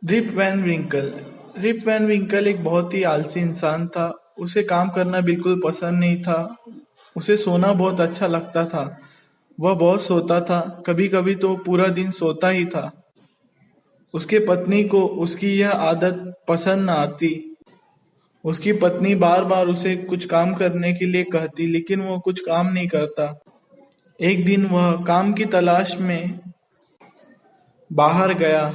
Rib van विंकल rib van विंकल एक बहुत ही आलसी इंसान था। उसे काम करना बिल्कुल पसंद नहीं था। उसे सोना बहुत अच्छा लगता था। वह बहुत सोता था, कभी कभी तो पूरा दिन सोता ही था। उसके पत्नी को उसकी यह आदत पसंद न आती। उसकी पत्नी बार बार उसे कुछ काम करने के लिए कहती, लेकिन वह कुछ काम नहीं करता। एक दिन वह काम की तलाश में बाहर गया।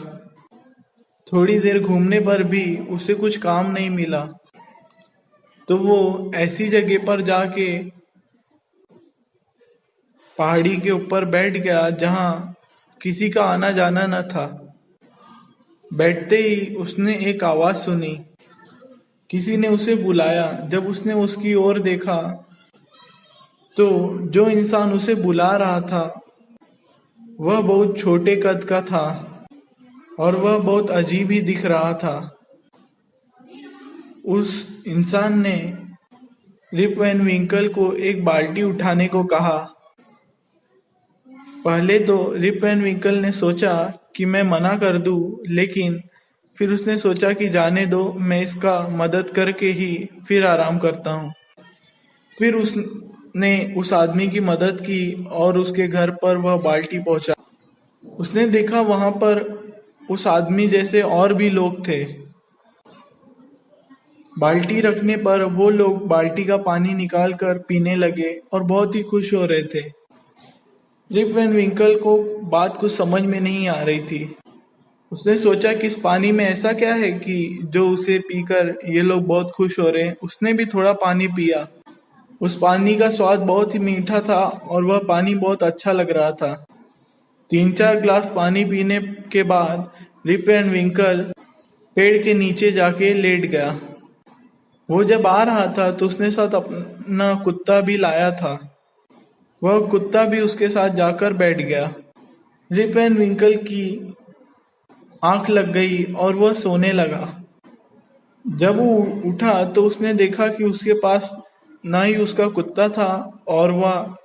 थोड़ी देर घूमने पर भी उसे कुछ काम नहीं मिला। तो वो ऐसी जगह पर जाके पहाड़ी के ऊपर बैठ गया जहां किसी का आना जाना न था। बैठते ही उसने एक आवाज सुनी। किसी ने उसे बुलाया। जब उसने उसकी ओर देखा तो जो इंसान उसे बुला रहा था वह बहुत छोटे कद का था और वह बहुत अजीब ही दिख रहा था। उस इंसान ने रिप वैन विंकल को एक बाल्टी उठाने को कहा। पहले तो रिप वैन विंकल ने सोचा कि मैं मना कर दूं, लेकिन फिर उसने सोचा कि जाने दो, मैं इसका मदद करके ही फिर आराम करता हूँ। फिर उसने उस आदमी की मदद की और उसके घर पर वह बाल्टी पहुंचा। उसने देखा वहां पर उस आदमी जैसे और भी लोग थे। बाल्टी रखने पर वो लोग बाल्टी का पानी निकाल कर पीने लगे और बहुत ही खुश हो रहे थे। रिप वैन विंकल को बात कुछ समझ में नहीं आ रही थी। उसने सोचा कि इस पानी में ऐसा क्या है कि जो उसे पीकर ये लोग बहुत खुश हो रहे हैं। उसने भी थोड़ा पानी पिया। उस पानी का स्वाद बहुत ही मीठा था और वह पानी बहुत अच्छा लग रहा था। 3-4 ग्लास पानी पीने के बाद रिप वैन विंकल पेड़ के नीचे जाके लेट गया। वो जब आ रहा था तो उसने साथ अपना कुत्ता भी लाया था। वह कुत्ता भी उसके साथ जाकर बैठ गया। रिप वैन विंकल की आंख लग गई और वह सोने लगा। जब वो उठा तो उसने देखा कि उसके पास ना ही उसका कुत्ता था और वह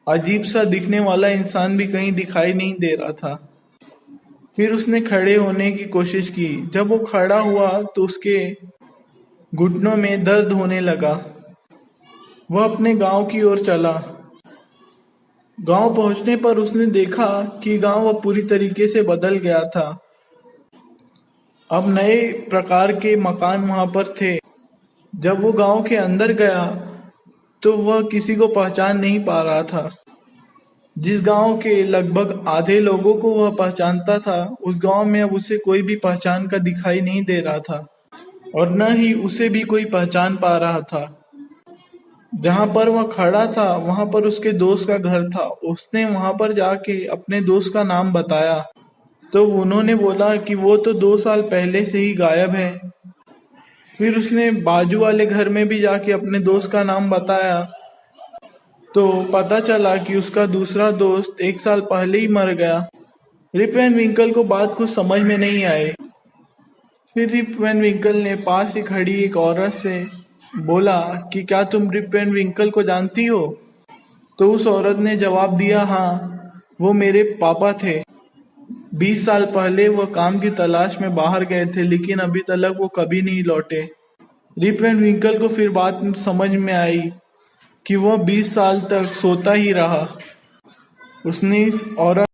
अजीब सा दिखने वाला इंसान भी कहीं दिखाई नहीं दे रहा था। फिर उसने खड़े होने की कोशिश की। जब वो खड़ा हुआ तो उसके घुटनों में दर्द होने लगा। वह अपने गांव की ओर चला। गांव पहुंचने पर उसने देखा कि गांव अब पूरी तरीके से बदल गया था। अब नए प्रकार के मकान वहां पर थे। जब वो गांव के अंदर गया तो वह किसी को पहचान नहीं पा रहा था। जिस गांव के लगभग आधे लोगों को वह पहचानता था, उस गांव में अब उसे कोई भी पहचान का दिखाई नहीं दे रहा था और न ही उसे भी कोई पहचान पा रहा था। जहां पर वह खड़ा था वहां पर उसके दोस्त का घर था। उसने वहां पर जाके अपने दोस्त का नाम बताया तो उन्होंने बोला कि वो तो 2 साल पहले से ही गायब है। फिर उसने बाजू वाले घर में भी जाके अपने दोस्त का नाम बताया तो पता चला कि उसका दूसरा दोस्त 1 साल पहले ही मर गया। रिप वैन विंकल को बात कुछ समझ में नहीं आई। फिर रिप वैन विंकल ने पास ही खड़ी एक औरत से बोला कि क्या तुम रिप वैन विंकल को जानती हो? तो उस औरत ने जवाब दिया, हाँ, वो मेरे पापा थे। 20 साल पहले वो काम की तलाश में बाहर गए थे, लेकिन अभी तक वो कभी नहीं लौटे। रिप वैन विंकल को फिर बात समझ में आई कि वह 20 साल तक सोता ही रहा। उसने इस औरत